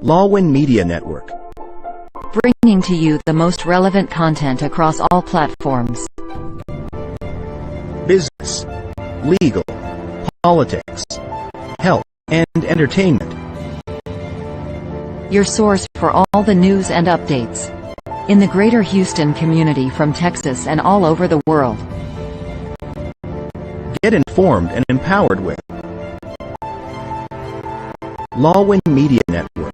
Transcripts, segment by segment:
Lawin Media Network. Bringing to you the most relevant content across all platforms. Business, legal, politics, health, and entertainment. Your source for all the news and updates in the greater Houston community from Texas and all over the world. Get informed and empowered with Lawin Media Network.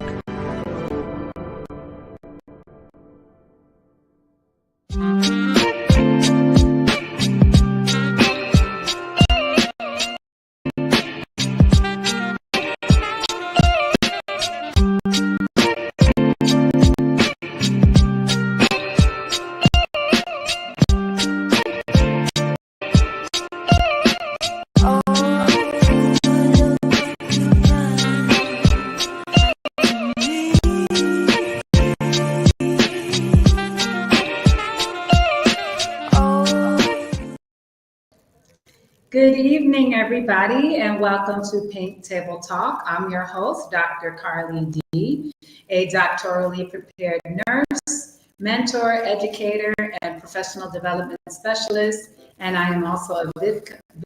Good evening, everybody, and welcome to Pink Table Talk. I'm your host, Dr. Carly D., a doctorally prepared nurse, mentor, educator, and professional development specialist, and I am also a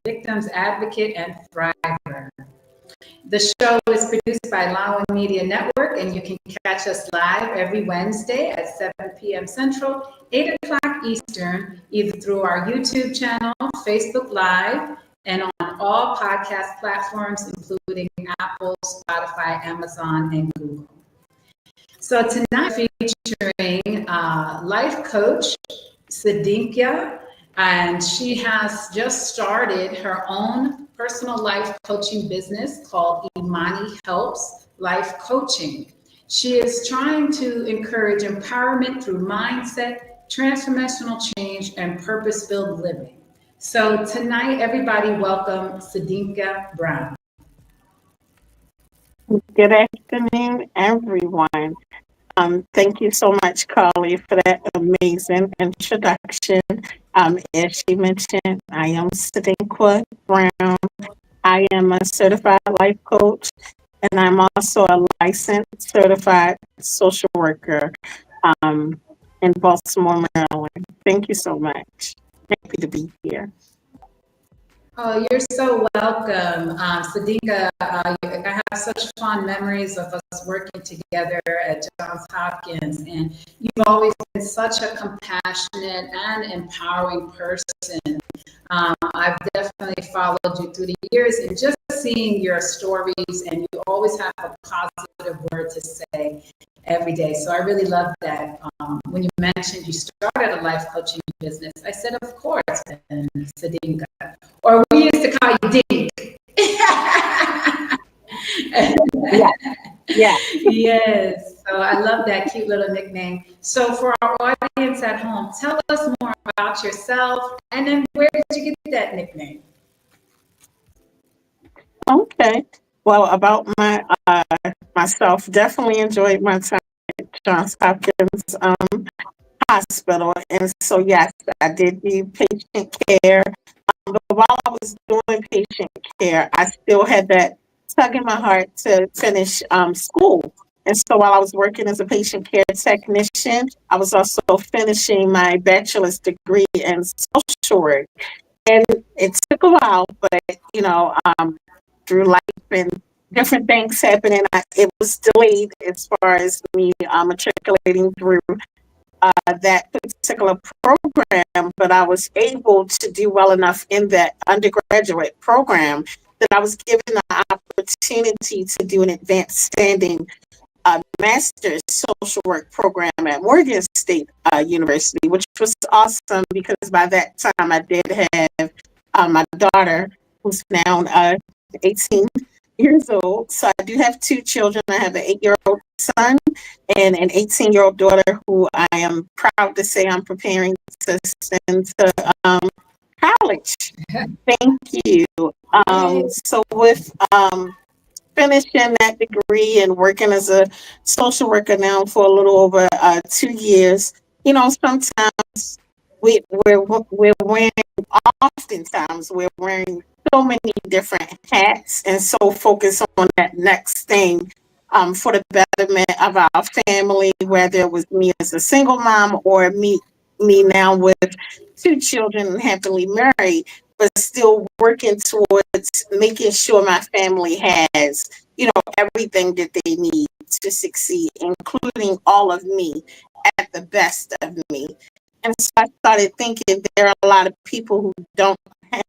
victims advocate and thriver. The show is produced by Lawin Media Network, and you can catch us live every Wednesday at 7 p.m. Central, 8 o'clock Eastern, either through our YouTube channel, Facebook Live, and on all podcast platforms, including Apple, Spotify, Amazon, and Google. So tonight, featuring life coach Sadinka, and she has just started her own personal life coaching business called Imani Helps Life Coaching. She is trying to encourage empowerment through mindset, transformational change, and purpose-filled living. So tonight, everybody, welcome Sadinka Brown. Good afternoon, everyone. Thank you so much, Carly, for that amazing introduction. As she mentioned, I am Sadinka Brown. I am a certified life coach, and I'm also a licensed certified social worker in Baltimore, Maryland. Thank you so much. Happy to be here. Oh, you're so welcome, Sadinka. I have such fond memories of us working together at Johns Hopkins, and you've always been such a compassionate and empowering person. I've definitely followed you through the years, and just seeing your stories, and you always have a positive word to say every day. So I really love that. When you mentioned you started a life coaching business, I said, of course, Sadinka. Or we used to call you Dink. Yeah. Yes. So I love that cute little nickname. So for our audience at home, tell us more about yourself, and then where did you get that nickname? Okay. Well, about myself, definitely enjoyed my time at Johns Hopkins Hospital, and so yes, I did do patient care. But while I was doing patient care, I still had that tug in my heart to finish school. And so while I was working as a patient care technician, I was also finishing my bachelor's degree in social work. And it took a while, but through life and different things happening, it was delayed as far as me matriculating through that particular program, but I was able to do well enough in that undergraduate program that I was given the opportunity to do an advanced standing master's social work program at Morgan State University, which was awesome because by that time I did have my daughter, who's now 18 years old. So I do have two children. I have an 8-year-old son and an 18-year-old daughter who I am proud to say I'm preparing to send to college. Thank you. So with finishing that degree and working as a social worker now for a little over 2 years, sometimes we're wearing, oftentimes we're wearing so many different hats and so focused on that next thing for the betterment of our family, whether it was me as a single mom or me now with two children and happily married, but still working towards making sure my family has, everything that they need to succeed, including all of me at the best of me. And so I started thinking there are a lot of people who don't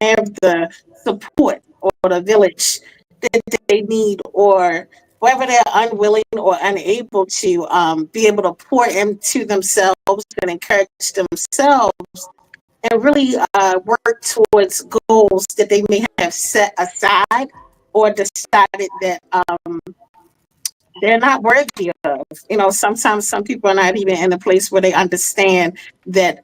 have the support or the village that they need, or whether they're unwilling or unable to be able to pour into themselves and encourage themselves and really work towards goals that they may have set aside or decided that they're not worthy of. Sometimes some people are not even in a place where they understand that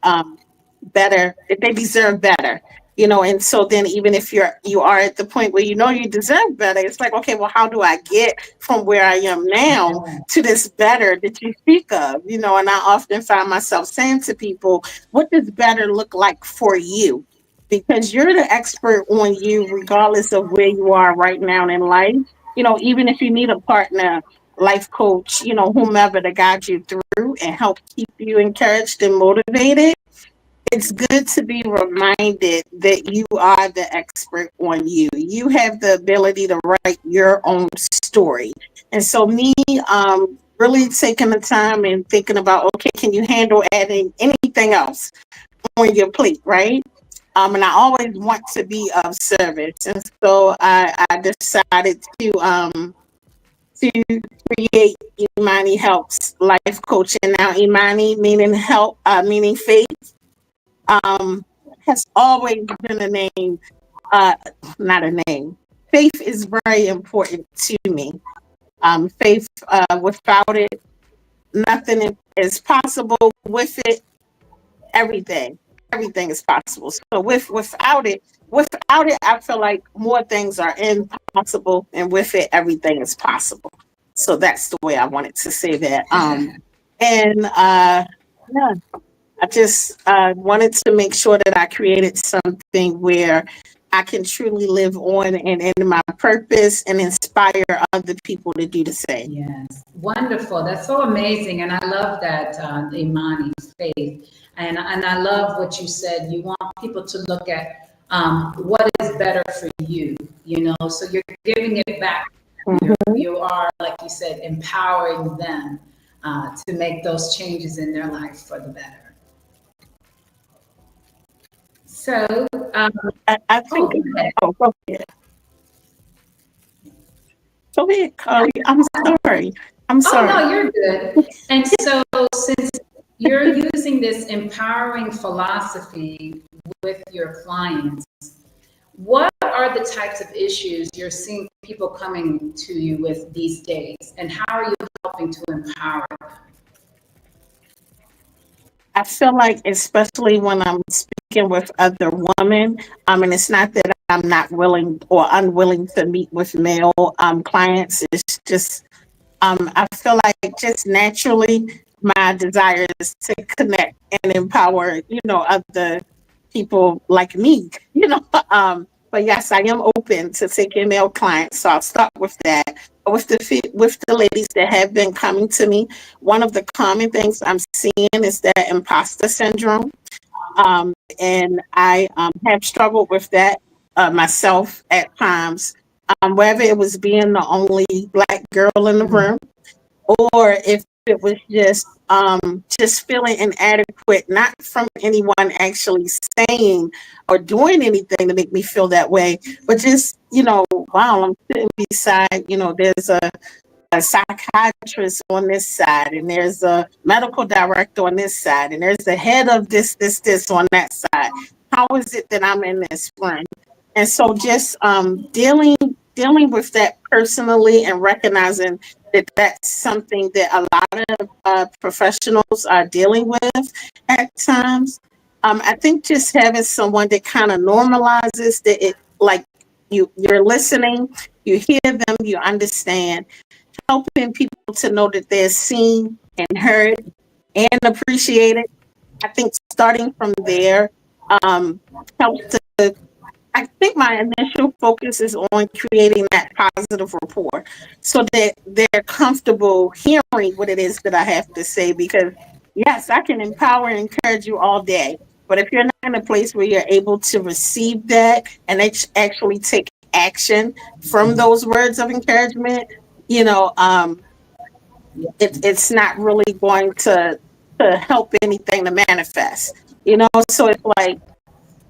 better, that they deserve better. And so then even if you are at the point where you deserve better, it's like, okay, well, how do I get from where I am now to this better that you speak of? And I often find myself saying to people, what does better look like for you? Because you're the expert on you, regardless of where you are right now in life. Even if you need a partner, life coach, whomever to guide you through and help keep you encouraged and motivated, it's good to be reminded that you are the expert on you. You have the ability to write your own story. And so me really taking the time and thinking about, okay, can you handle adding anything else on your plate, right? And I always want to be of service. And so I decided to create Imani Helps Life Coaching. Now Imani meaning help, meaning faith, has always been a name, not a name. Faith is very important to me. Faith, without it, nothing is possible. With it, everything is possible. So without it, I feel like more things are impossible, and with it, everything is possible. So that's the way I wanted to say that. And yeah, I just wanted to make sure that I created something where I can truly live on and in my purpose and inspire other people to do the same. Yes, wonderful. That's so amazing, and I love that, Imani's faith. And I love what you said. You want people to look at what is better for you. So you're giving it back. You are, like you said, empowering them to make those changes in their life for the better. So, I think. go ahead. Go ahead. Go ahead, Carly. I'm sorry. I'm Oh, sorry. no, you're good. And so, since you're using this empowering philosophy with your clients, what are the types of issues you're seeing people coming to you with these days, and how are you helping to empower them? I feel like, especially when I'm speaking with other women, and it's not that I'm not willing or unwilling to meet with male clients. It's just I feel like just naturally my desire is to connect and empower, other people like me, But yes, I am open to taking male clients, so I'll start with that. With the ladies that have been coming to me, one of the common things I'm seeing is that imposter syndrome, and I have struggled with that myself at times. Whether it was being the only Black girl in the room, or if it was just feeling inadequate, not from anyone actually saying or doing anything to make me feel that way, but just, wow, I'm sitting beside, there's a psychiatrist on this side, and there's a medical director on this side, and there's the head of this on that side. How is it that I'm in this front? And so just dealing with that personally and recognizing that that's something that a lot of professionals are dealing with at times. I think just having someone that kind of normalizes that, it like you're listening, you hear them, you understand, helping people to know that they're seen and heard and appreciated. I think starting from there helps to I think my initial focus is on creating that positive rapport so that they're comfortable hearing what it is that I have to say. Because, yes, I can empower and encourage you all day. But if you're not in a place where you're able to receive that and actually take action from those words of encouragement, you know, it's not really going to help anything to manifest. So it's like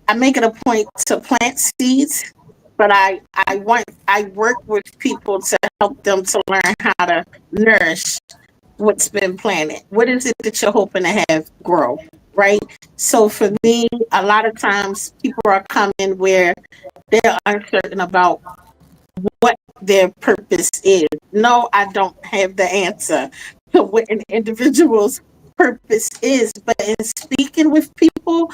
I make it a point to plant seeds, but I work with people to help them to learn how to nourish what's been planted. What is it that you're hoping to have grow, right? So for me, a lot of times people are coming where they're uncertain about what their purpose is. No, I don't have the answer to what an individual's purpose is, but in speaking with people,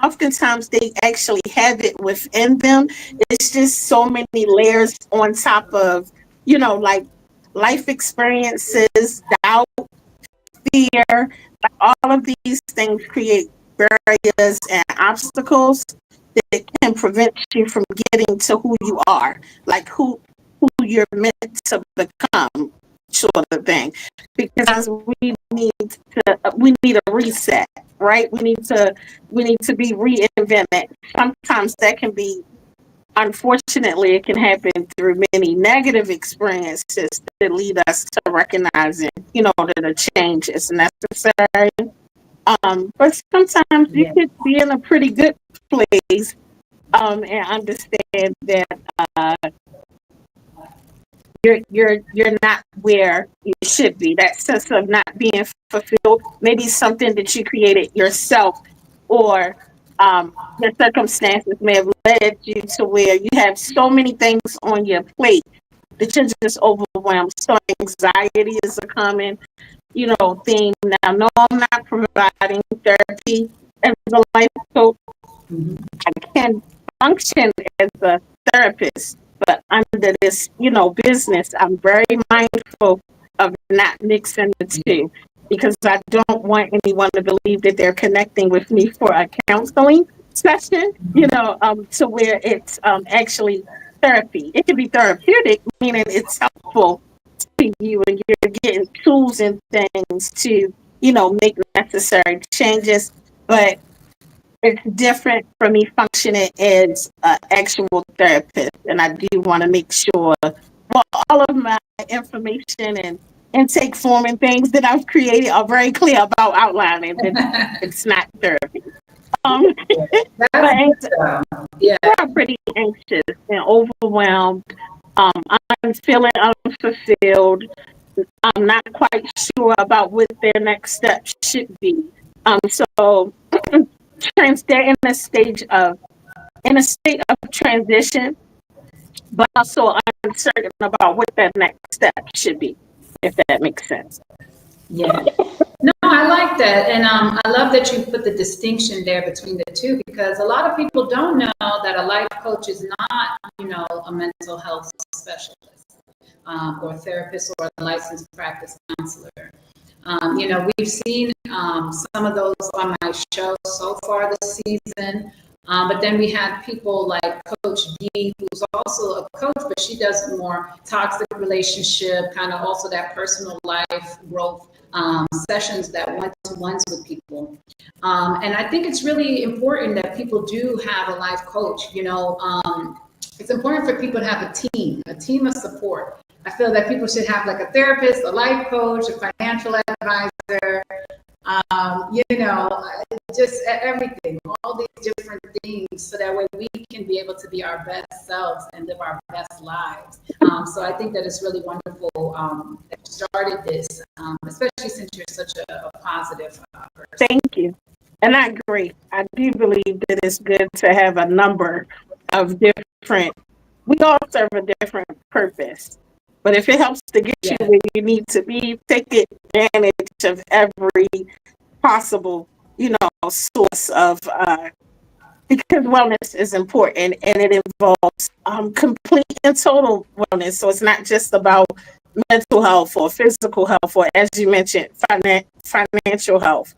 oftentimes they actually have it within them. It's just so many layers on top of, like life experiences, doubt, fear, like all of these things create barriers and obstacles that can prevent you from getting to who you are, like who you're meant to become, sort of thing. Because we need a reset, right? We need to be reinvented. Sometimes that can be, unfortunately, it can happen through many negative experiences that lead us to recognizing, that a change is necessary. But sometimes you could be in a pretty good place, and understand that you're not where you should be. That sense of not being fulfilled, maybe something that you created yourself, or your circumstances may have led you to where you have so many things on your plate that you're just overwhelmed. So anxiety is a common, theme. Now, no, I'm not providing therapy as a life coach. I can function as a therapist, but under this, business, I'm very mindful of not mixing the two, because I don't want anyone to believe that they're connecting with me for a counseling session, to where it's actually therapy. It can be therapeutic, meaning it's helpful to you and you're getting tools and things to, make necessary changes. But it's different for me functioning as an actual therapist. And I do want to make sure, well, all of my information and intake form and things that I've created are very clear about outlining that it's not therapy. But Yeah. I'm pretty anxious and overwhelmed. I'm feeling unfulfilled. I'm not quite sure about what their next step should be. So they're in a state of transition, but also uncertain about what that next step should be, if that makes sense. Yeah. No, I like that. And I love that you put the distinction there between the two, because a lot of people don't know that a life coach is not, a mental health specialist, or therapist, or a licensed practice counselor. We've seen some of those on my show so far this season. But then we had people like Coach D, who's also a coach, but she does more toxic relationship, kind of also that personal life growth sessions, that one-to-ones with people. And I think it's really important that people do have a life coach. It's important for people to have a team of support. I feel that people should have like a therapist, a life coach, a financial advisor, just everything, all these different things, so that way we can be able to be our best selves and live our best lives. So I think that it's really wonderful that you started this, especially since you're such a positive person. Thank you. And I agree. I do believe that it's good to have a number of we all serve a different purpose. But if it helps to get you where you need to be, take advantage of every possible, source of, because wellness is important, and it involves complete and total wellness. So it's not just about mental health or physical health, or, as you mentioned, financial health.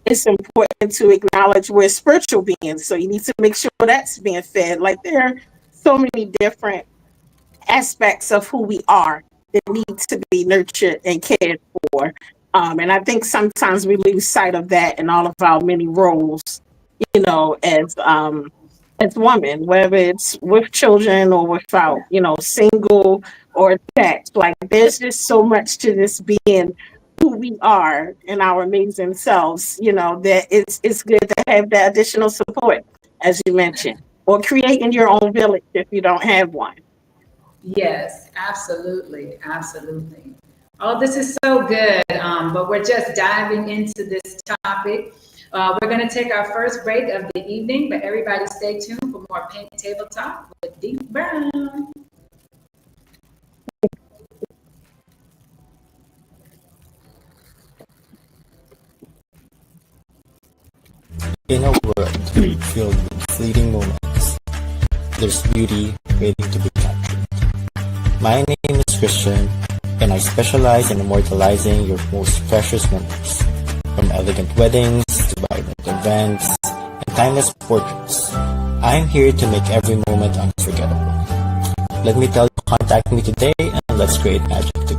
it's important to acknowledge we're spiritual beings. So you need to make sure that's being fed. Like there are so many different aspects of who we are that need to be nurtured and cared for. And I think sometimes we lose sight of that in all of our many roles, as women, whether it's with children or without, single or attached. Like there's just so much to this being who we are and our amazing selves, that it's good to have that additional support, as you mentioned, or creating your own village if you don't have one. Yes, absolutely, absolutely. Oh, this is so good. But we're just diving into this topic. We're going to take our first break of the evening, but everybody stay tuned for more Pink Table Talk with Deep Brown. In a world filled with fleeting moments, there's beauty waiting to be captured. My name is Christian, and I specialize in immortalizing your most precious memories, from elegant weddings to vibrant events and timeless portraits. I'm here to make every moment unforgettable. Let me tell you, contact me today and let's create magic together.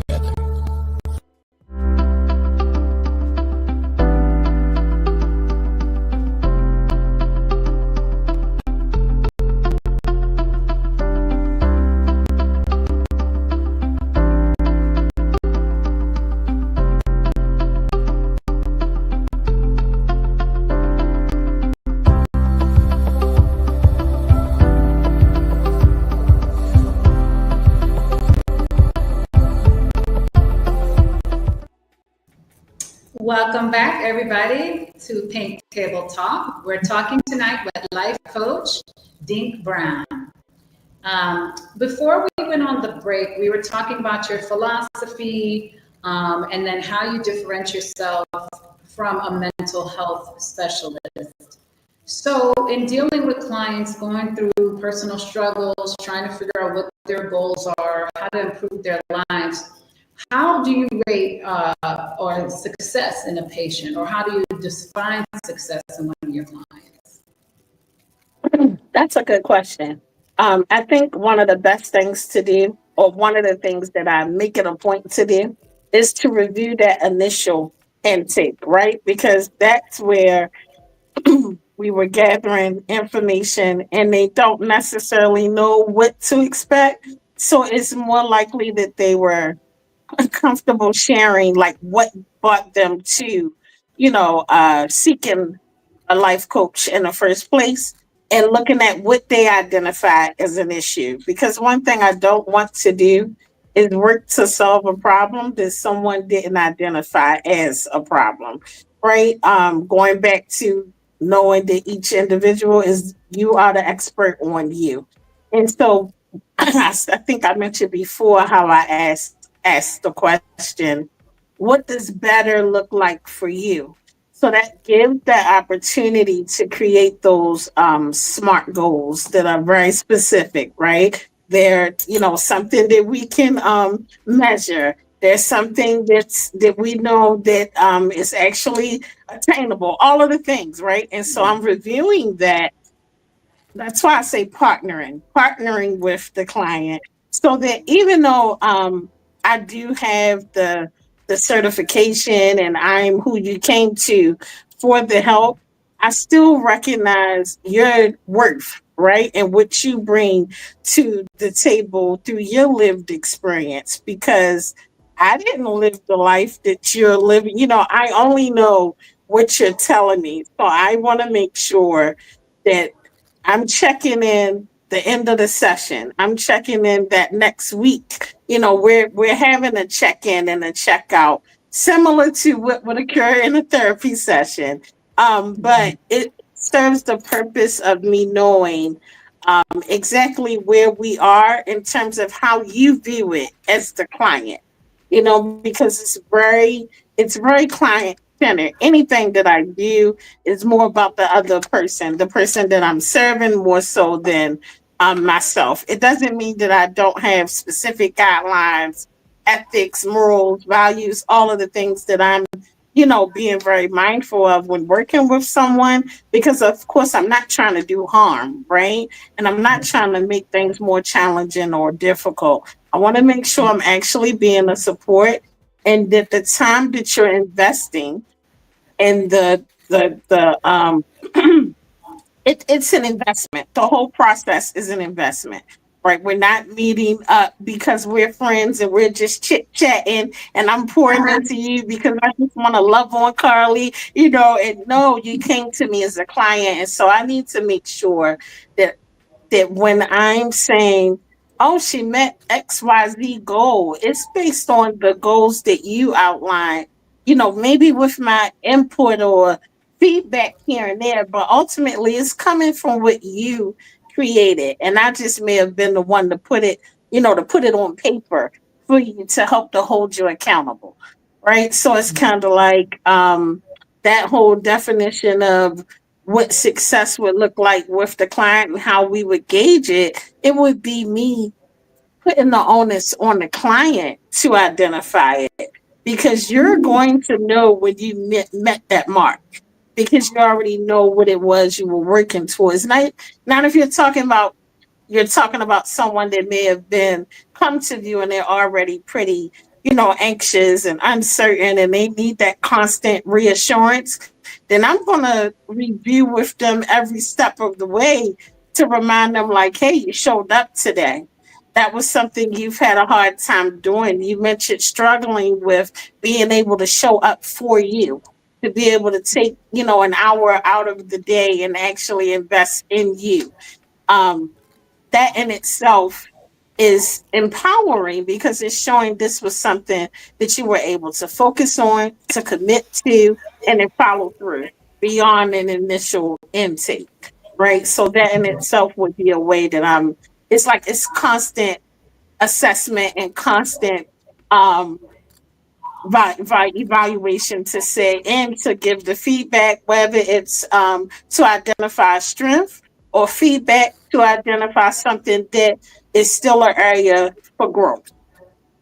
Welcome back, everybody, to Pink Table Talk. We're talking tonight with life coach Dink Brown. Before we went on the break, we were talking about your philosophy and then how you differentiate yourself from a mental health specialist. So, in dealing with clients going through personal struggles, trying to figure out what their goals are, how to improve their lives, how do you rate or success in a patient, or how do you define success in one of your clients? That's a good question. I think one of the best things to do, or one of the things that I make it a point to do, is to review that initial intake, right? Because that's where we were gathering information and they don't necessarily know what to expect. So it's more likely that they were comfortable sharing like what brought them to, seeking a life coach in the first place and looking at what they identify as an issue. Because one thing I don't want to do is work to solve a problem that someone didn't identify as a problem, right? Going back to knowing that each individual is, you are the expert on you. And so I think I mentioned before how I asked the question, what does better look like for you? So that gives the opportunity to create those smart goals that are very specific, right? They're, something that we can measure. There's something that we know that is actually attainable. All of the things, right? And so I'm reviewing that. That's why I say partnering with the client, so that even though I do have the certification and I'm who you came to for the help, I still recognize your worth, right? And what you bring to the table through your lived experience, because I didn't live the life that you're living. I only know what you're telling me. So I want to make sure that I'm checking in the end of the session. I'm checking in that next week. We're having a check-in and a check-out, similar to what would occur in a therapy session. But it serves the purpose of me knowing exactly where we are in terms of how you view it as the client. Because it's very client centered. Anything that I do is more about the person that I'm serving, more so than myself. It doesn't mean that I don't have specific guidelines, ethics, morals, values, all of the things that I'm being very mindful of when working with someone, because of course I'm not trying to do harm, right? And I'm not trying to make things more challenging or difficult. I want to make sure I'm actually being a support, and that the time that you're investing in the it's an investment. The whole process is an investment, right? We're not meeting up because we're friends and we're just chit chatting and I'm pouring into you because I just want to love on Carly, and no, you came to me as a client. And so I need to make sure that when I'm saying, oh, she met XYZ goal, it's based on the goals that you outline, maybe with my input or feedback here and there, but ultimately it's coming from what you created. And I just may have been the one to put it, to put it on paper for you to help to hold you accountable. Right. So it's kind of like that whole definition of what success would look like with the client and how we would gauge it. It would be me putting the onus on the client to identify it, because you're going to know when you met that mark, because you already know what it was you were working towards. Not if you're talking about someone that may have been come to you and they're already pretty, anxious and uncertain and they need that constant reassurance, then I'm going to review with them every step of the way to remind them, like, hey, you showed up today. That was something you've had a hard time doing. You mentioned struggling with being able to show up for you, to be able to take, an hour out of the day and actually invest in you. That in itself is empowering, because it's showing this was something that you were able to focus on, to commit to, and then follow through beyond an initial intake, right? So that in itself would be a way that it's constant assessment and constant um, evaluation to say and to give the feedback, whether it's to identify strength or feedback to identify something that is still an area for growth.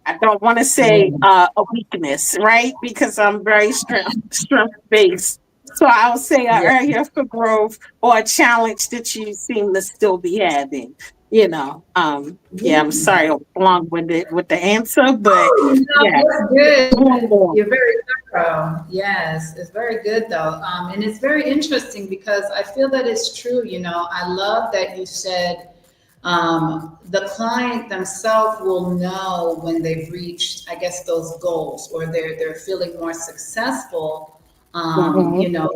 I don't want to say a weakness, right? Because I'm very strength based. So I'll say an area for growth or a challenge that you seem to still be having. Yeah, I'm sorry I'm long with the answer, but Oh, no, yeah. that's good. You're very thorough. Yes, it's very good though. And it's very interesting because I feel that it's true. I love that you said the client themselves will know when they've reached, I guess, those goals, or they're feeling more successful, Mhm.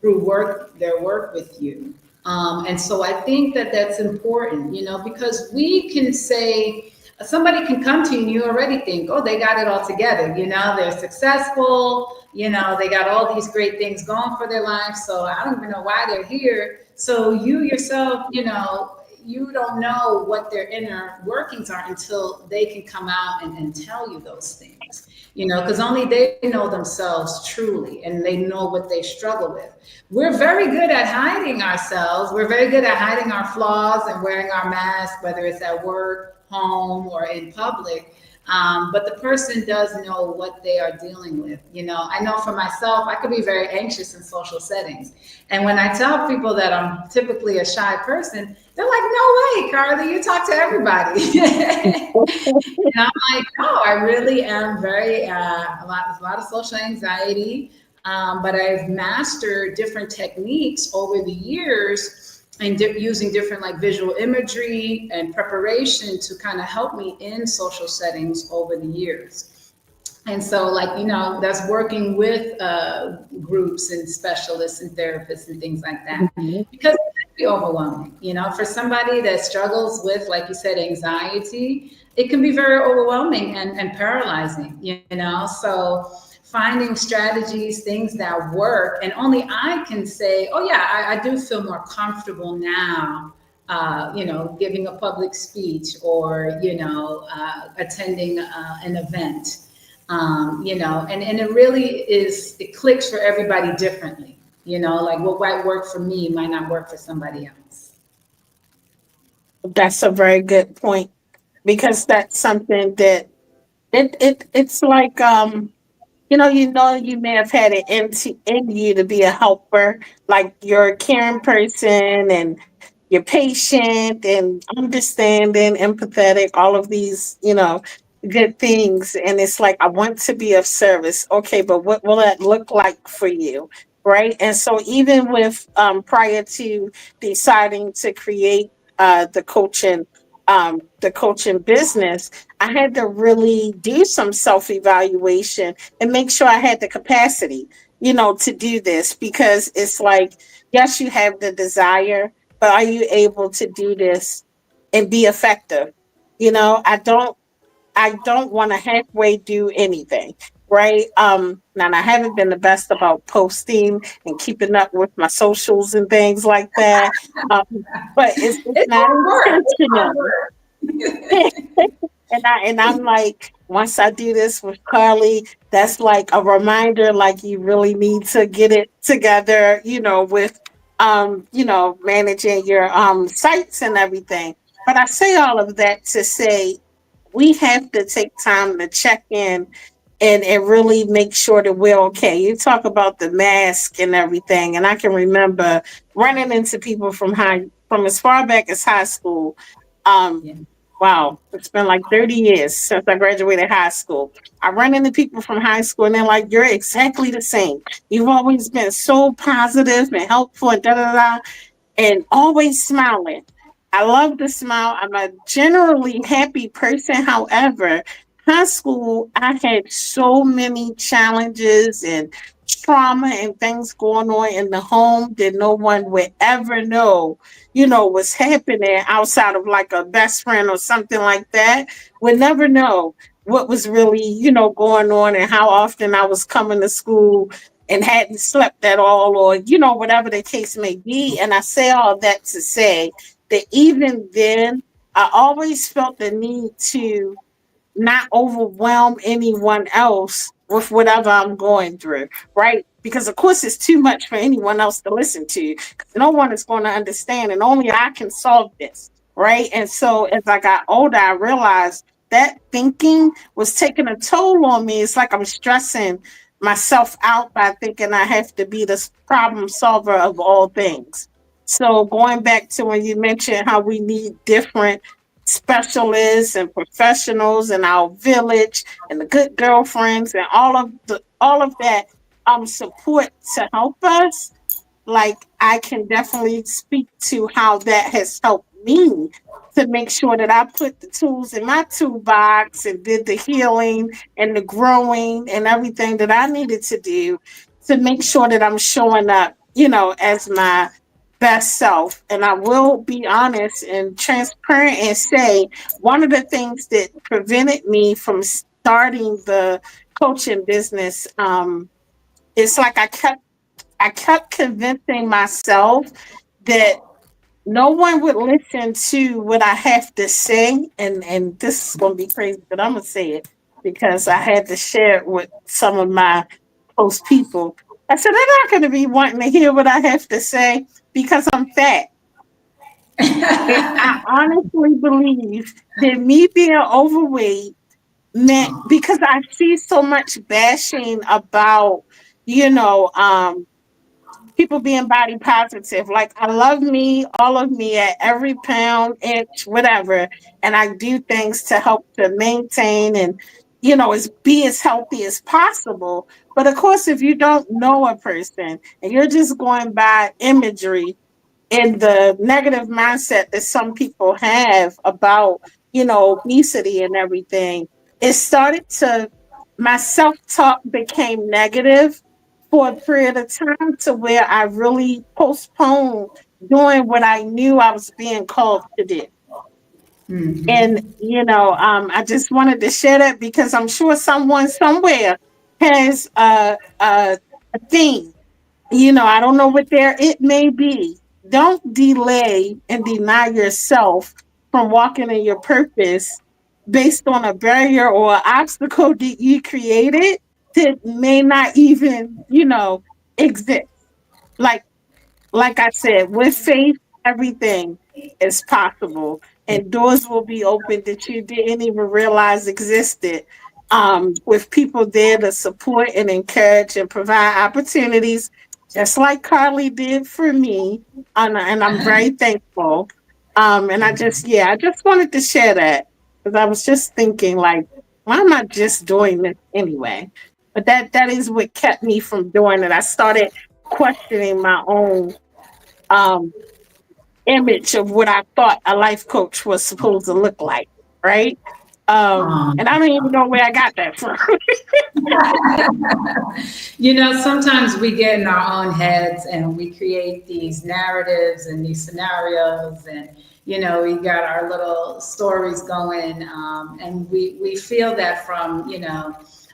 through their work with you. And so I think that that's important, because we can say, somebody can come to you and you already think, oh, they got it all together, they're successful, they got all these great things going for their life. So I don't even know why they're here. So you yourself, you don't know what their inner workings are until they can come out and tell you those things, because only they know themselves truly and they know what they struggle with. We're very good at hiding ourselves. We're very good at hiding our flaws and wearing our mask, whether it's at work, home, or in public. But the person does know what they are dealing with. I know for myself, I could be very anxious in social settings. And when I tell people that I'm typically a shy person, they're like, no way, Carly, you talk to everybody. And I'm like, no, I really am very, a lot of social anxiety. But I've mastered different techniques over the years and using different like visual imagery and preparation to kind of help me in social settings over the years. And so, like, that's working with groups and specialists and therapists and things like that. Mhm. Because it can be overwhelming, for somebody that struggles with, like you said, anxiety, it can be very overwhelming and paralyzing, So, finding strategies, things that work, and only I can say, oh, yeah, I do feel more comfortable now. Giving a public speech or, attending an event and it really it clicks for everybody differently, like what might work for me might not work for somebody else. That's a very good point, because that's something that it's like you may have had it in you to be a helper, like you're a caring person and you're patient and understanding, empathetic, all of these, good things. And it's like, I want to be of service. Okay, but what will that look like for you? Right. And so even with prior to deciding to create the coaching business, I had to really do some self-evaluation and make sure I had the capacity, to do this, because it's like, yes, you have the desire, but are you able to do this and be effective? I don't want to halfway do anything, right? Now I haven't been the best about posting and keeping up with my socials and things like that. But it's It's not hard work. It's hard intentional. work. And I'm like, once I do this with Carly, that's like a reminder, like you really need to get it together, with managing your sites and everything. But I say all of that to say we have to take time to check in and really make sure that we're okay. You talk about the mask and everything, and I can remember running into people from as far back as high school. Um, Yeah. wow, it's been like 30 years since I graduated high school. I run into people from high school and they're like, "You're exactly the same. You've always been so positive and helpful and da da da, and always smiling." I love to smile. I'm a generally happy person. However, high school, I had so many challenges and trauma and things going on in the home that no one would ever know, was happening outside of like a best friend or something like that. Would never know what was really, going on and how often I was coming to school and hadn't slept at all, or whatever the case may be. And I say all that to say that even then I always felt the need to not overwhelm anyone else with whatever I'm going through, right? Because of course it's too much for anyone else to listen to, because no one is going to understand, and only I can solve this, right? And so as I got older, I realized that thinking was taking a toll on me. It's like I'm stressing myself out by thinking I have to be the problem solver of all things. So going back to when you mentioned how we need different specialists and professionals in our village and the good girlfriends and all of that support to help us, like I can definitely speak to how that has helped me to make sure that I put the tools in my toolbox and did the healing and the growing and everything that I needed to do to make sure that I'm showing up, as my best self. And I will be honest and transparent and say one of the things that prevented me from starting the coaching business, it's like I kept convincing myself that no one would listen to what I have to say. And this is gonna be crazy, but I'm gonna say it because I had to share it with some of my close people. I said, they're not gonna be wanting to hear what I have to say because I'm fat. And I honestly believe that me being overweight meant, because I see so much bashing about, you know, um, people being body positive. Like I love me, all of me at every pound, inch, whatever. And I do things to help to maintain and, be as healthy as possible. But of course, if you don't know a person and you're just going by imagery, and the negative mindset that some people have about, obesity and everything, it started to, my self talk became negative for a period of time to where I really postponed doing what I knew I was being called to do. And, I just wanted to share that because I'm sure someone somewhere has a thing. I don't know what there it may be. Don't delay and deny yourself from walking in your purpose based on a barrier or an obstacle that you created that may not even, exist. Like like I said, with faith, everything is possible. And doors will be open that you didn't even realize existed with people there to support and encourage and provide opportunities, just like Carly did for me. And I'm very thankful. And I just wanted to share that because I was just thinking, like, why am I just doing this anyway? But that is what kept me from doing it. I started questioning my own um, image of what I thought a life coach was supposed to look like, right? Um, And I don't even know where I got that from. Sometimes we get in our own heads and we create these narratives and these scenarios, and we got our little stories going, and we feel that from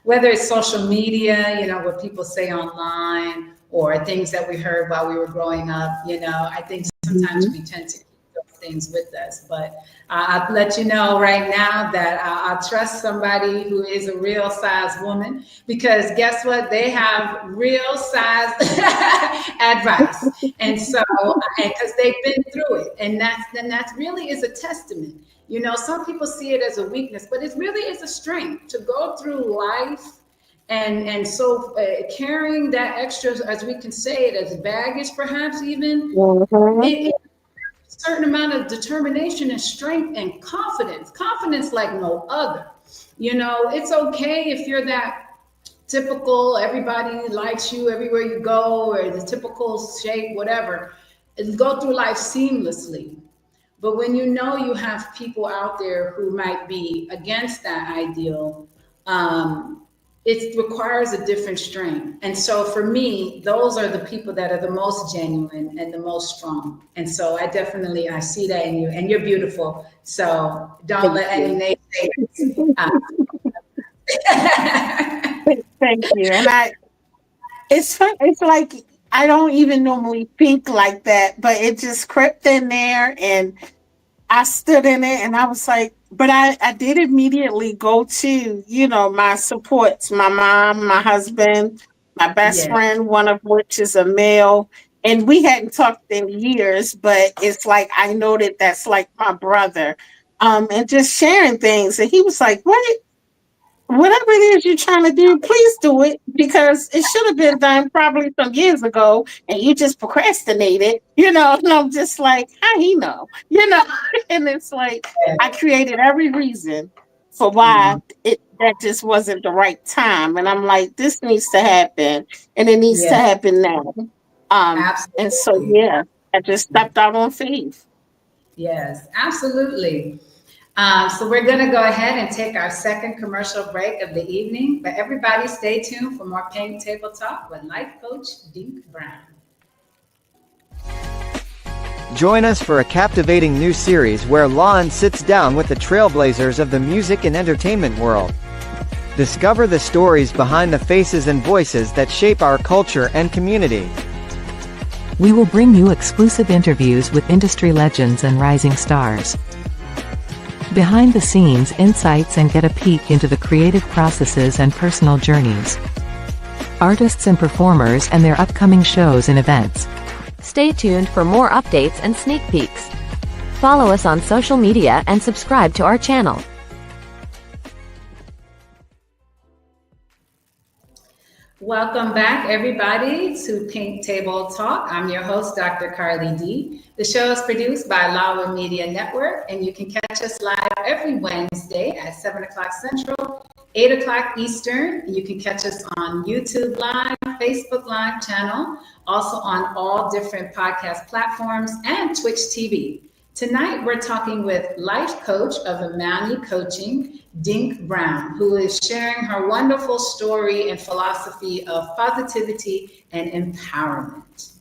whether it's social media, what people say online, or things that we heard while we were growing up. I think sometimes we tend to keep those things with us, but I'll let you know right now that I'll trust somebody who is a real size woman, because guess what? They have real size advice. And so, because they've been through it, and that's really is a testament. Some people see it as a weakness, but it really is a strength to go through life. And so carrying that extra, as we can say it, as baggage, perhaps even, it certain amount of determination and strength and confidence like no other. It's okay if you're that typical, everybody likes you everywhere you go, or the typical shape, whatever, and go through life seamlessly. But when you have people out there who might be against that ideal, it requires a different strength. And so for me, those are the people that are the most genuine and the most strong. And so I see that in you, and you're beautiful. So don't let any naysayers. Thank you. And it's fun. It's like I don't even normally think like that, but it just crept in there, and I stood in it, and I was like, but I did immediately go to, my supports, my mom, my husband, my best Yeah. friend, one of which is a male. And we hadn't talked in years, but it's like I know that that's like my brother. And just sharing things. And he was like, whatever it is you're trying to do, please do it, because it should have been done probably some years ago and you just procrastinated, and I'm just like, how he know, and it's like I created every reason for why that just wasn't the right time. And I'm like, this needs to happen, and it needs to Yeah, happen now. And so absolutely. I just stepped out on faith. Yes, absolutely. So we're going to go ahead and take our second commercial break of the evening. But everybody stay tuned for more Pink Table Talk with Life Coach Dink Brown. Join us for a captivating new series where Lawin sits down with the trailblazers of the music and entertainment world. Discover the stories behind the faces and voices that shape our culture and community. We will bring you exclusive interviews with industry legends and rising stars. Behind the scenes insights, and get a peek into the creative processes and personal journeys. Artists and performers and their upcoming shows and events. Stay tuned for more updates and sneak peeks. Follow us on social media and subscribe to our channel. Welcome back, everybody, to Pink Table Talk. I'm your host, Dr. Carly D. The show is produced by Lawin Media Network, and you can catch us live every Wednesday at 7 o'clock Central, 8 o'clock Eastern. You can catch us on YouTube Live, Facebook Live channel, also on all different podcast platforms, and Twitch TV. Tonight, we're talking with life coach of Imani Coaching, Dink Brown, who is sharing her wonderful story and philosophy of positivity and empowerment.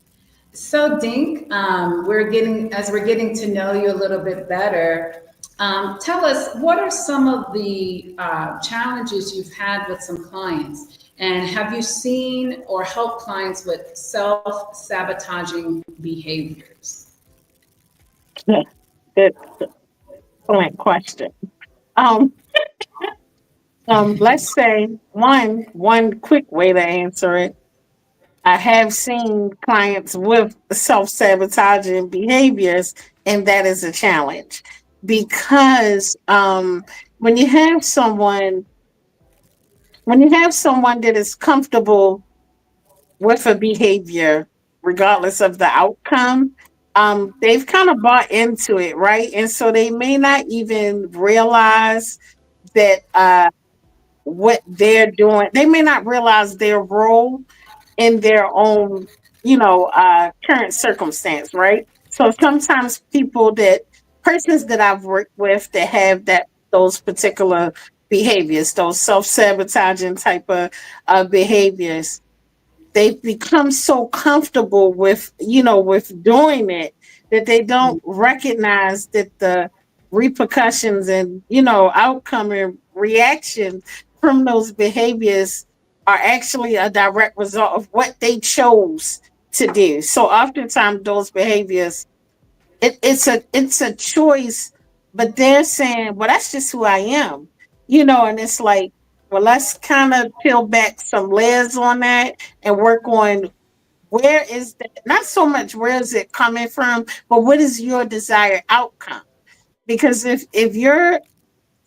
So, Dink, we're getting to know you a little bit better. Tell us, what are some of the challenges you've had with some clients? And have you seen or helped clients with self-sabotaging behaviors? Good, excellent question. Um, let's say one quick way to answer it. I have seen clients with self-sabotaging behaviors, and that is a challenge because when you have someone when you have someone that is comfortable with a behavior, regardless of the outcome, they've kind of bought into it, right? And so they may not even realize that what they're doing, they may not realize their role in their own, current circumstance, right? So sometimes persons that I've worked with that have those particular behaviors, those self-sabotaging type of behaviors, they've become so comfortable with doing it that they don't recognize that the repercussions and outcome and reaction from those behaviors are actually a direct result of what they chose to do. So oftentimes those behaviors, it's a choice, but they're saying, well, that's just who I am, and it's like, well, let's kind of peel back some layers on that and work on where is that, not so much where is it coming from, but what is your desired outcome? Because if you're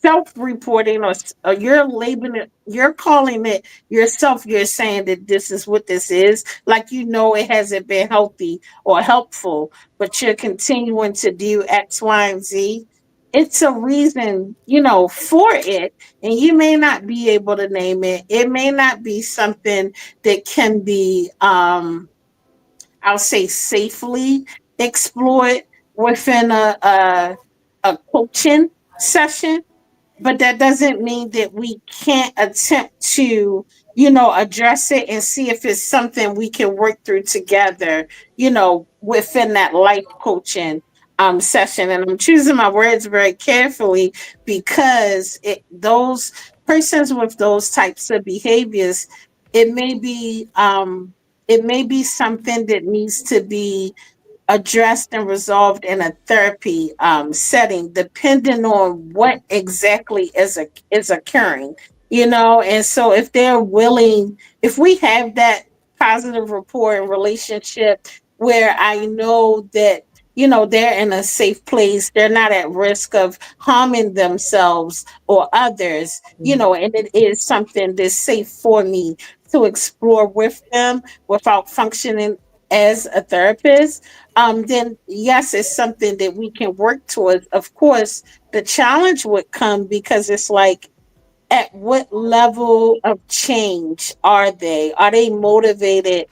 self-reporting, or you're labeling it, you're calling it yourself, you're saying that this is what this is, like, it hasn't been healthy or helpful, but you're continuing to do X, Y, and Z. It's a reason, for it. And you may not be able to name it. It may not be something that can be, I'll say, safely explored within a coaching session, but that doesn't mean that we can't attempt to address it and see if it's something we can work through together, within that life coaching session. And I'm choosing my words very carefully, because those persons with those types of behaviors, it may be something that needs to be addressed and resolved in a therapy setting, depending on what exactly is occurring. And so if they're willing, if we have that positive rapport and relationship where I know that they're in a safe place, they're not at risk of harming themselves or others, and it is something that's safe for me to explore with them without functioning as a therapist, then yes, it's something that we can work towards. Of course, the challenge would come because it's like, at what level of change are they? Are they motivated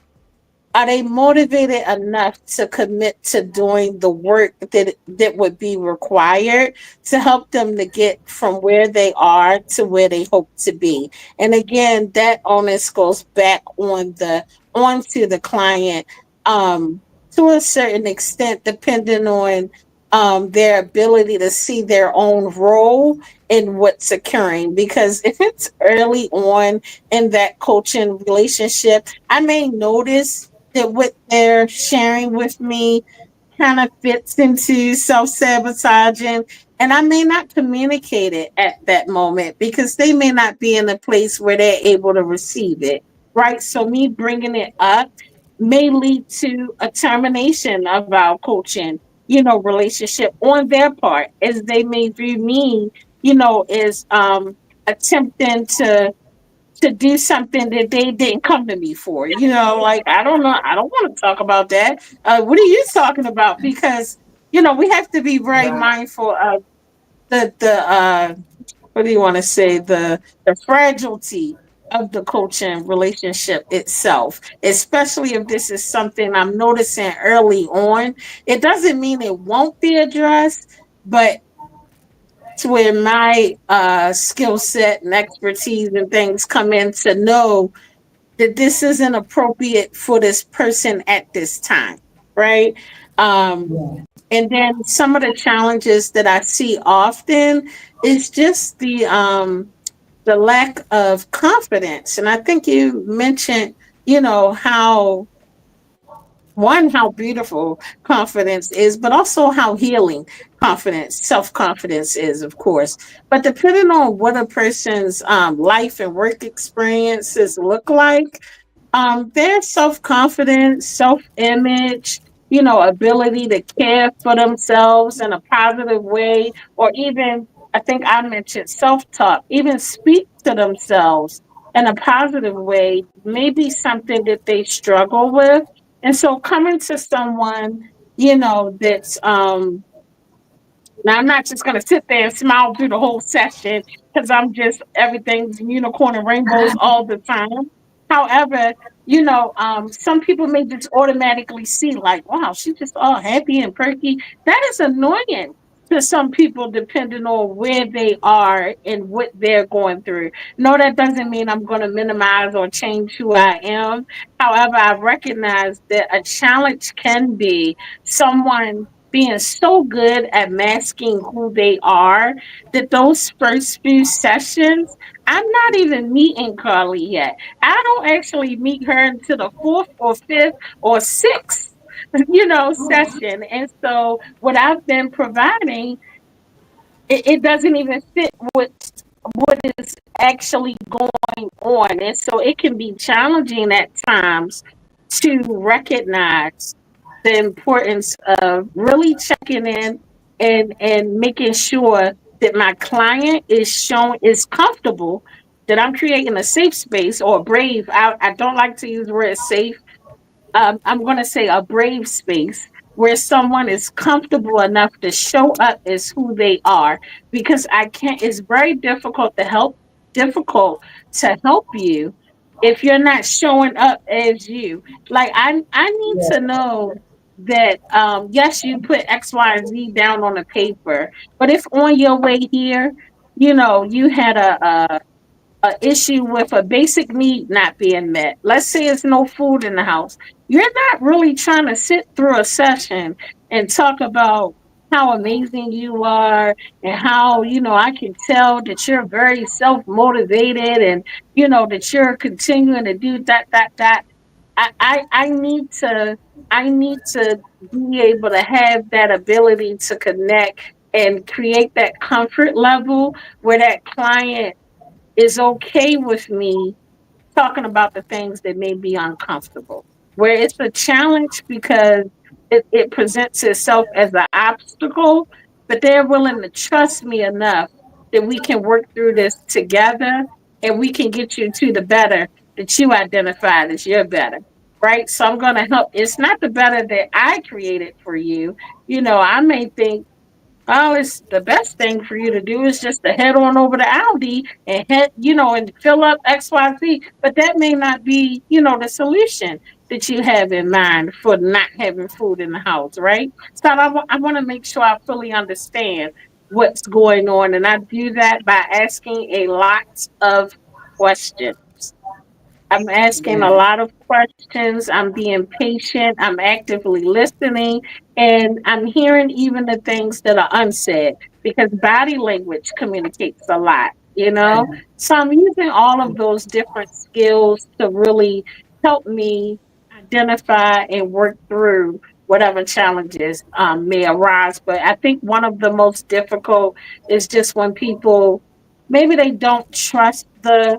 enough to commit to doing the work that would be required to help them to get from where they are to where they hope to be? And again, that onus goes back onto the client, to a certain extent, depending on their ability to see their own role in what's occurring. Because if it's early on in that coaching relationship, I may notice that what they're sharing with me kind of fits into self-sabotaging, and I may not communicate it at that moment because they may not be in a place where they're able to receive it, right? So me bringing it up may lead to a termination of our coaching relationship on their part, as they may view me as attempting to do something that they didn't come to me for. Like, I don't know, I don't want to talk about that. What are you talking about? Because we have to be very Right. mindful of the what do you want to say, the fragility of the coaching relationship itself, especially if this is something I'm noticing early on. It doesn't mean it won't be addressed, but to where my skill set and expertise and things come in, to know that this isn't appropriate for this person at this time, right? Um, Yeah. and then some of the challenges that I see often is just the lack of confidence. And I think you mentioned, how, one, how beautiful confidence is, but also how healing confidence, self-confidence is, of course. But depending on what a person's life and work experiences look like, their self-confidence, self-image, ability to care for themselves in a positive way, or even, I think I mentioned self-talk, even speak to themselves in a positive way may be something that they struggle with. And so coming to someone, that's now, I'm not just going to sit there and smile through the whole session because I'm just everything's unicorn and rainbows all the time. However, some people may just automatically see, like, wow, she's just all happy and perky. That is annoying to some people, depending on where they are and what they're going through. No, that doesn't mean I'm going to minimize or change who I am. However, I recognize that a challenge can be someone being so good at masking who they are that those first few sessions, I'm not even meeting Carly yet. I don't actually meet her until the fourth or fifth or sixth, session. And so what I've been providing, it doesn't even fit with what is actually going on. And so it can be challenging at times to recognize the importance of really checking in and making sure that my client is comfortable, that I'm creating a safe space or brave. I don't like to use the word safe. I'm going to say a brave space where someone is comfortable enough to show up as who they are, because I can't, it's very difficult to help you if you're not showing up as you. Like I need to know that, yes, you put X, Y, and Z down on a paper, but if on your way here, you had a issue with a basic need not being met. Let's say it's no food in the house. You're not really trying to sit through a session and talk about how amazing you are and how, I can tell that you're very self-motivated and, that you're continuing to do that. I need to be able to have that ability to connect and create that comfort level where that client is okay with me talking about the things that may be uncomfortable. Where it's a challenge because it presents itself as an obstacle, but they're willing to trust me enough that we can work through this together and we can get you to the better that you identified as your better. Right. So I'm going to help. It's not the better that I created for you. I may think, oh, it's the best thing for you to do is just to head on over to Aldi and and fill up XYZ. But that may not be, the solution that you have in mind for not having food in the house, right? So I want to make sure I fully understand what's going on. And I do that by asking a lot of questions. I'm asking a Yeah. lot of questions. I'm being patient. I'm actively listening. And I'm hearing even the things that are unsaid because body language communicates a lot. So I'm using all of those different skills to really help me identify and work through whatever challenges may arise. But I think one of the most difficult is just when people maybe they don't trust the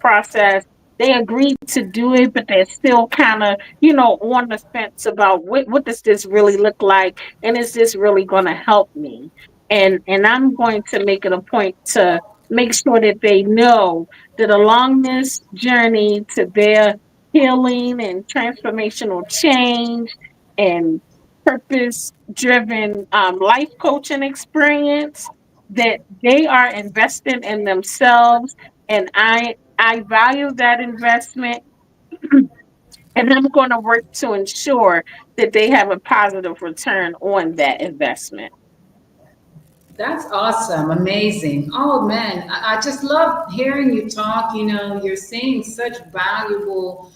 process. They agree to do it, but they're still kind of on the fence about what does this really look like, and is this really going to help me? And I'm going to make it a point to make sure that they know that along this journey to their healing and transformational change and purpose driven life coaching experience, that they are investing in themselves, and I value that investment, and I'm going to work to ensure that they have a positive return on that investment. That's awesome. Amazing. Oh man, I just love hearing you talk. You're saying such valuable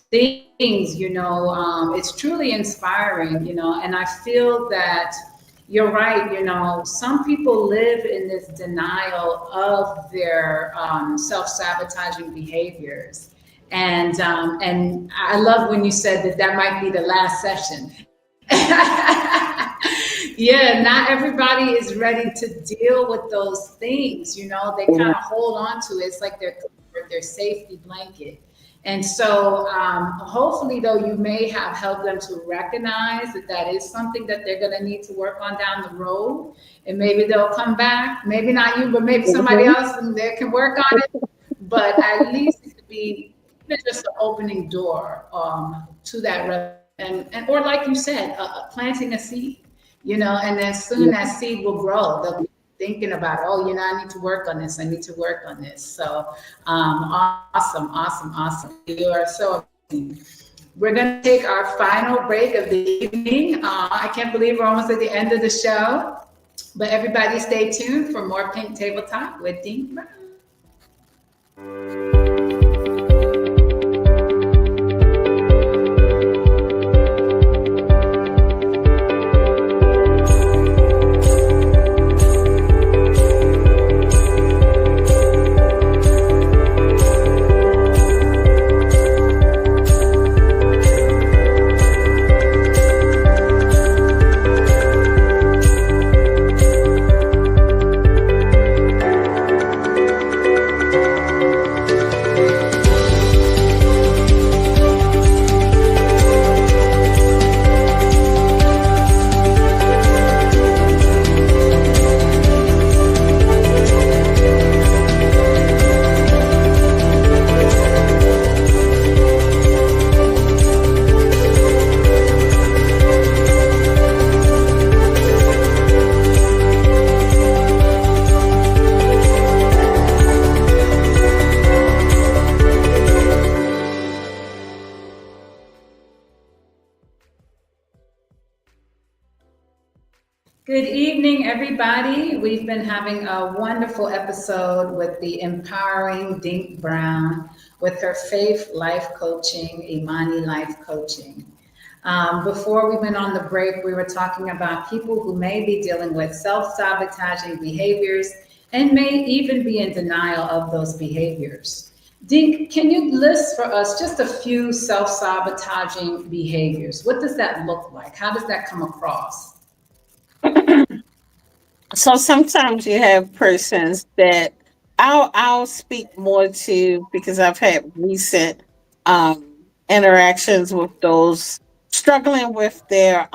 things, it's truly inspiring, and I feel that you're right. Some people live in this denial of their self-sabotaging behaviors. And I love when you said that that might be the last session. Yeah, not everybody is ready to deal with those things. They kind of hold on to it. It's like their safety blanket. And so, hopefully, though, you may have helped them to recognize that that is something that they're going to need to work on down the road. And maybe they'll come back, maybe not you, but maybe somebody Mhm. else, and they can work on it. But at least it could be even just an opening door to that, and or like you said, planting a seed, and then soon that seed will grow. They'll be thinking about, oh, I need to work on this. I need to work on this. So, awesome, awesome, awesome. You are so amazing. We're going to take our final break of the evening. I can't believe we're almost at the end of the show, but everybody stay tuned for more Pink Table Talk with Dean Brown. Good evening, everybody. We've been having a wonderful episode with the empowering Dink Brown with her Faith Life Coaching, Imani Life Coaching. Before we went on the break, we were talking about people who may be dealing with self-sabotaging behaviors and may even be in denial of those behaviors. Dink, can you list for us just a few self-sabotaging behaviors? What does that look like? How does that come across? So sometimes you have persons that I'll speak more to because I've had recent um, interactions with those struggling with their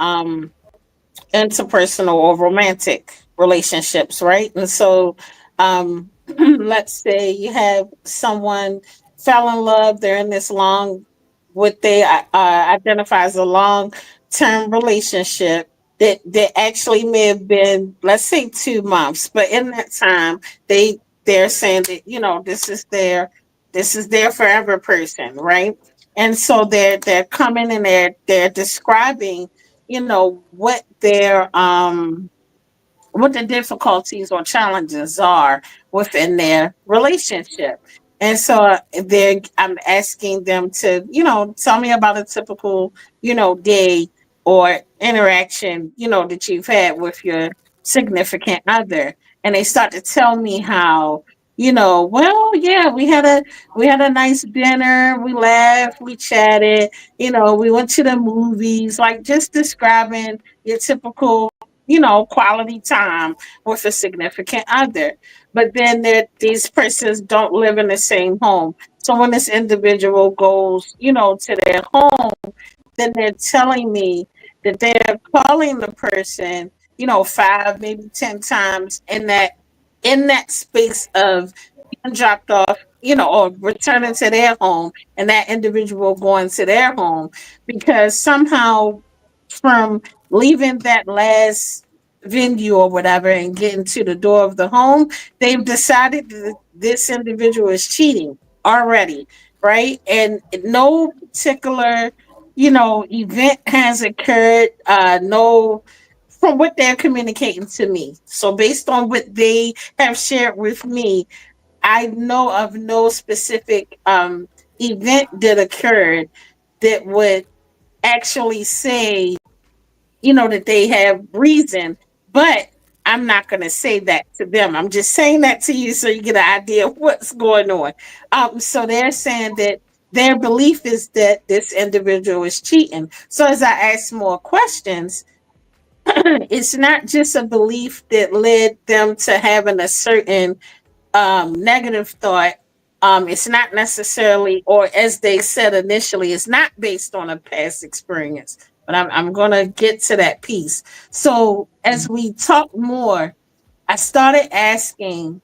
interpersonal or romantic relationships, right? And so, let's say you have someone fell in love, they're in this what they identify as a long term relationship that actually may have been, let's say, 2 months, but in that time, they're saying that this is their forever person, right? And so they're coming and they're describing what the difficulties or challenges are within their relationship. And so I'm asking them to, tell me about a typical, day or interaction, that you've had with your significant other. And they start to tell me how, well, yeah, we had a nice dinner, we laughed, we chatted, we went to the movies, like just describing your typical quality time with a significant other. But then these persons don't live in the same home. So when this individual goes, to their home, then they're telling me that they're calling the person, 5, maybe 10 times in that space of being dropped off, or returning to their home and that individual going to their home because somehow from leaving that last venue or whatever and getting to the door of the home, they've decided that this individual is cheating already, right? And no particular, event has occurred. No, from what they're communicating to me. So based on what they have shared with me, I know of no specific event that occurred that would actually say that they have reason, but I'm not going to say that to them. I'm just saying that to you so you get an idea of what's going on. So they're saying that their belief is that this individual is cheating. So as I ask more questions, it's not just a belief that led them to having a certain negative thought It's not necessarily, or as they said initially, it's not based on a past experience. But I'm going to get to that piece. So as we talk more, I started asking,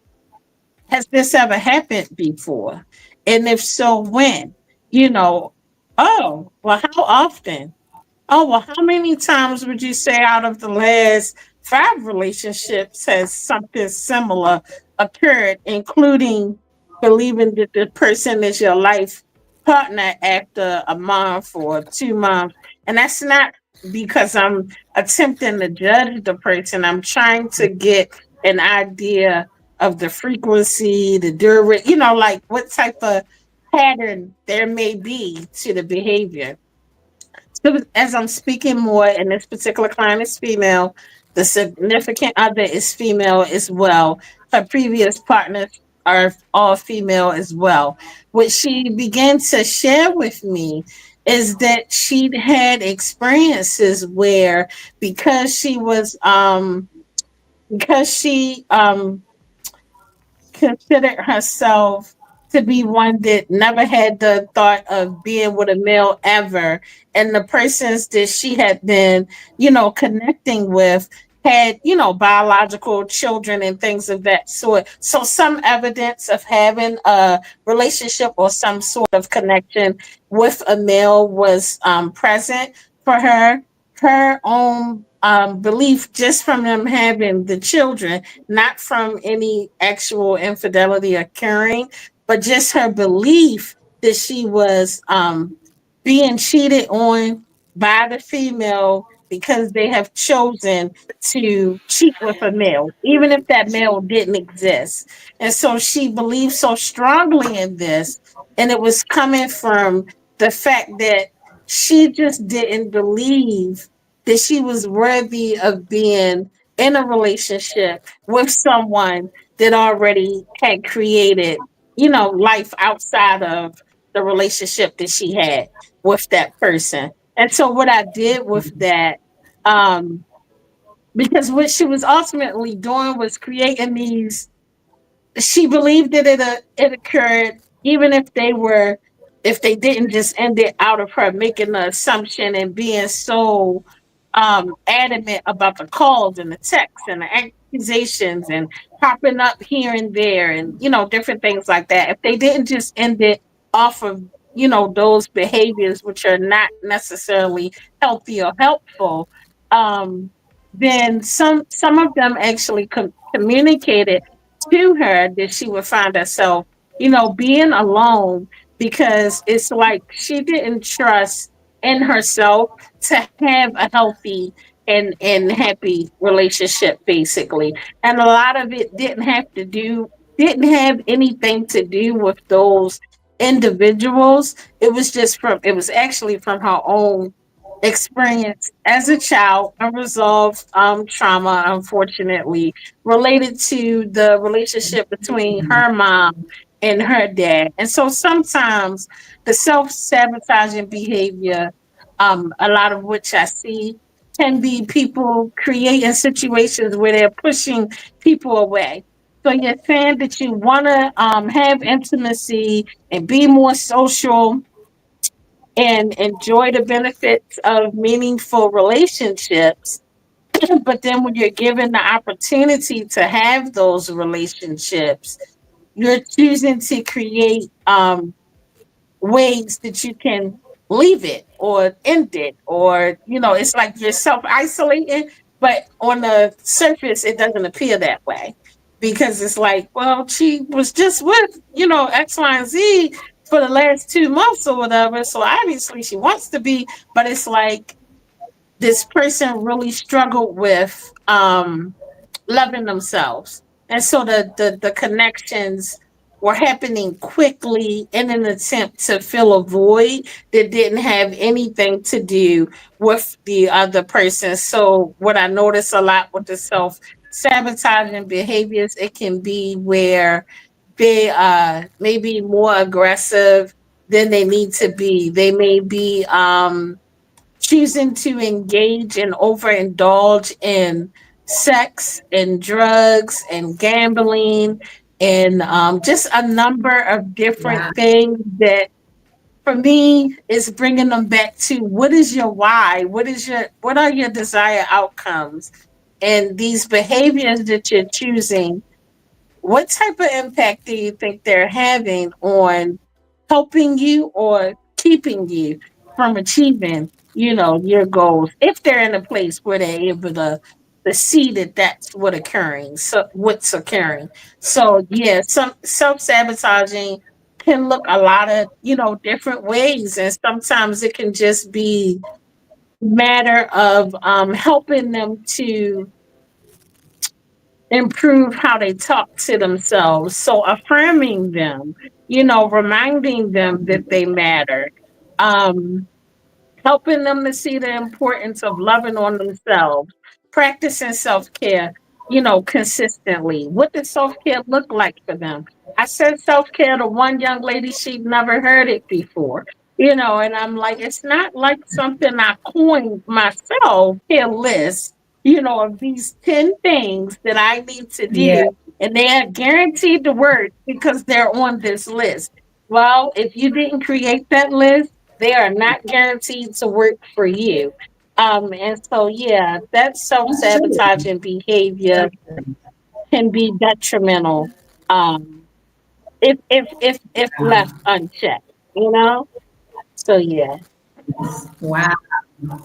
has this ever happened before? And if so, when? You know, oh, well, how often? Oh, well, how many times would you say out of the last 5 relationships has something similar occurred, including believing that the person is your life partner after a month or 2 months? And that's not because I'm attempting to judge the person. I'm trying to get an idea of the frequency, the duration, like what type of pattern there may be to the behavior. So as I'm speaking more, and this particular client is female, the significant other is female as well. Her previous partners are all female as well. What she began to share with me is that she'd had experiences where because she was because she considered herself to be one that never had the thought of being with a male ever. And the persons that she had been, connecting with had, biological children and things of that sort. So some evidence of having a relationship or some sort of connection with a male was present for her. Her own belief just from them having the children, not from any actual infidelity occurring, but just her belief that she was being cheated on by the female because they have chosen to cheat with a male, even if that male didn't exist. And so she believed so strongly in this, and it was coming from the fact that she just didn't believe that she was worthy of being in a relationship with someone that already had created, life outside of the relationship that she had with that person. And so what I did with that, because what she was ultimately doing was creating these, she believed that it occurred even if they didn't just end it out of her making the assumption and being so adamant about the calls and the texts and the accusations and popping up here and there and different things like that. If they didn't just end it off of those behaviors which are not necessarily healthy or helpful, then some of them actually communicated to her that she would find herself, being alone, because it's like she didn't trust in herself to have a healthy and happy relationship, basically. And a lot of it didn't have anything to do with those individuals. It was actually from her own experience as a child, unresolved trauma, unfortunately, related to the relationship between her mom and her dad. And so sometimes the self-sabotaging behavior, a lot of which I see, can be people creating situations where they're pushing people away. So you're saying that you want to have intimacy and be more social and enjoy the benefits of meaningful relationships. But then when you're given the opportunity to have those relationships, you're choosing to create ways that you can leave it or end it, or it's like you're self-isolating, but on the surface it doesn't appear that way, because it's like, well, she was just with X, Y, and Z for the last 2 months or whatever, so obviously she wants to be. But it's like this person really struggled with loving themselves. And so the connections were happening quickly in an attempt to fill a void that didn't have anything to do with the other person. So what I notice a lot with the self-sabotaging behaviors, it can be where they may be more aggressive than they need to be. They may be choosing to engage and overindulge in sex and drugs and gambling and just a number of Wow. different things that for me is bringing them back to what is your why, what are your desired outcomes, and these behaviors that you're choosing, what type of impact do you think they're having on helping you or keeping you from achieving, your goals, if they're in a place where they're able to see that that's what's occurring. So yeah, some self-sabotaging can look a lot of, different ways, and sometimes it can just be matter of helping them to improve how they talk to themselves. So affirming them, reminding them that they matter, um, helping them to see the importance of loving on themselves, practicing self care, consistently. What does self care look like for them? I said self care to one young lady, she'd never heard it before, and I'm like, it's not like something I coined myself, care list, of these 10 things that I need to Yeah. do, and they are guaranteed to work because they're on this list. Well, if you didn't create that list, they are not guaranteed to work for you. And so, yeah, that self That's true. sabotaging behavior can be detrimental, if left unchecked, So, yeah. Wow.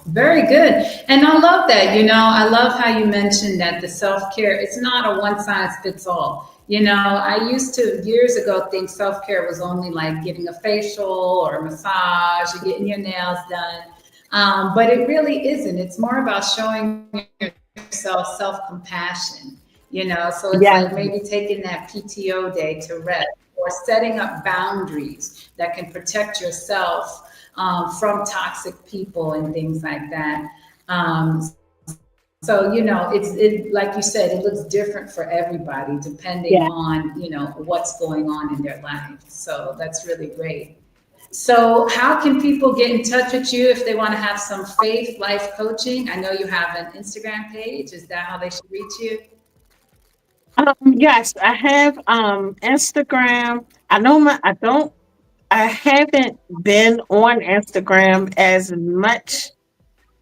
Very good. And I love that. I love how you mentioned that the self care, it's not a one size fits all. I used to years ago think self care was only like getting a facial or a massage or getting your nails done. But it really isn't. It's more about showing yourself self compassion. So it's Yeah. like maybe taking that PTO day to rest or setting up boundaries that can protect yourself from toxic people and things like that. So it like you said, it looks different for everybody depending Yeah. on what's going on in their life. So that's really great. So how can people get in touch with you if they want to have some faith life coaching? I know you have an Instagram page. Is that how they should reach you? Yes, I have Instagram. I haven't been on Instagram as much,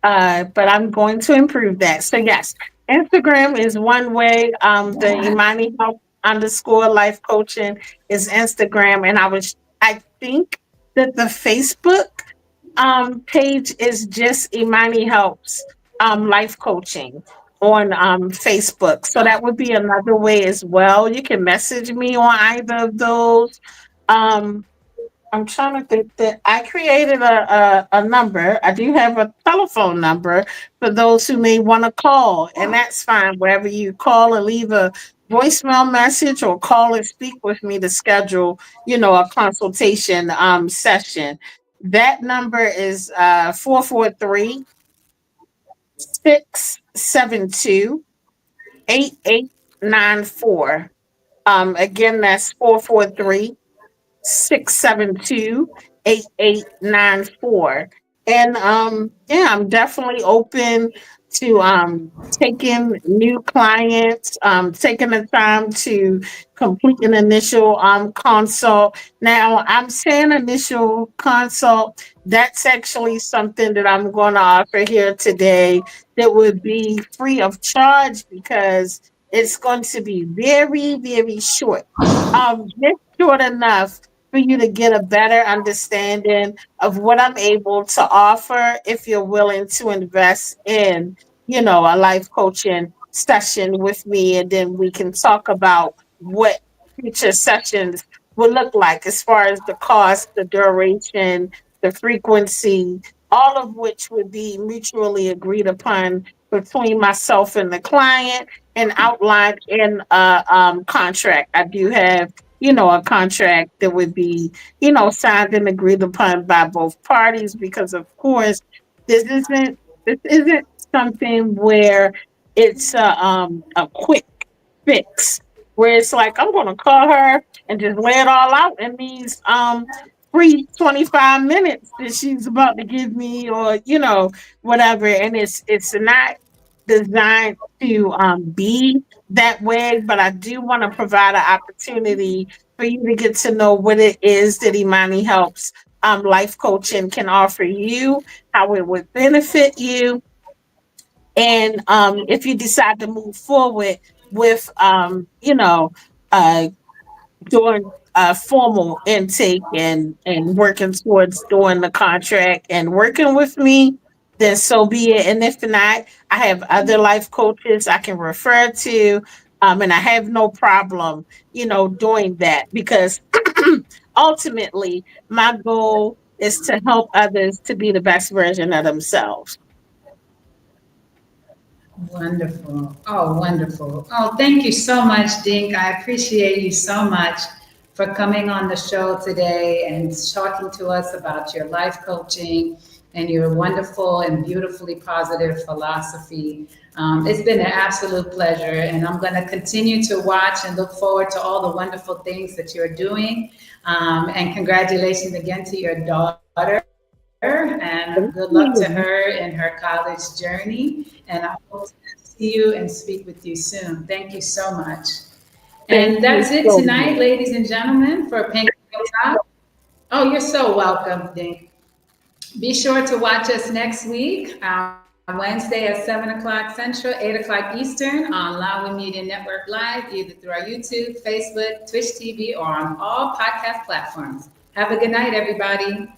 but I'm going to improve that. So yes, Instagram is one way. The Yeah. Imani Health underscore life coaching is Instagram, and I think that the Facebook page is just Imani Helps life coaching on Facebook. So that would be another way as well. You can message me on either of those. Um, I'm trying to think that I created a number. I do have a telephone number for those who may want to call, and that's fine. Wherever you call and leave a voicemail message or call and speak with me to schedule, a consultation session. That number is 443 672 8894. Again, that's 443 672 8894. And yeah, I'm definitely open to taking new clients, taking the time to complete an initial consult. Now, I'm saying initial consult, that's actually something that I'm going to offer here today that would be free of charge because it's going to be very, very short. Just short enough for you to get a better understanding of what I'm able to offer if you're willing to invest in, a life coaching session with me. And then we can talk about what future sessions will look like as far as the cost, the duration, the frequency, all of which would be mutually agreed upon between myself and the client and outlined in a contract. I do have a contract that would be, signed and agreed upon by both parties because of course this isn't this isn't something where it's a quick fix where it's like I'm gonna call her and just lay it all out in these free 25 minutes that she's about to give me or whatever, and it's not designed to be that way, but I do want to provide an opportunity for you to get to know what it is that Imani Helps Life Coaching can offer you, how it would benefit you, and if you decide to move forward with, uh, doing formal intake and working towards doing the contract and working with me, then so be it. And if not, I have other life coaches I can refer to, and I have no problem, doing that because ultimately my goal is to help others to be the best version of themselves. Wonderful. Oh, wonderful. Oh, thank you so much, Dink. I appreciate you so much for coming on the show today and talking to us about your life coaching and your wonderful and beautifully positive philosophy. It's been an absolute pleasure, and I'm going to continue to watch and look forward to all the wonderful things that you're doing. And congratulations again to your daughter, and good luck to her in her college journey. And I hope to see you and speak with you soon. Thank you so much. Thank And that's you it so tonight, much. ladies and gentlemen, for Pink Top. Oh, you're so welcome, Dink. Be sure to watch us next week, Wednesday at 7 o'clock Central, 8 o'clock Eastern on Lawin Media Network Live, either through our YouTube, Facebook, Twitch TV, or on all podcast platforms. Have a good night, everybody.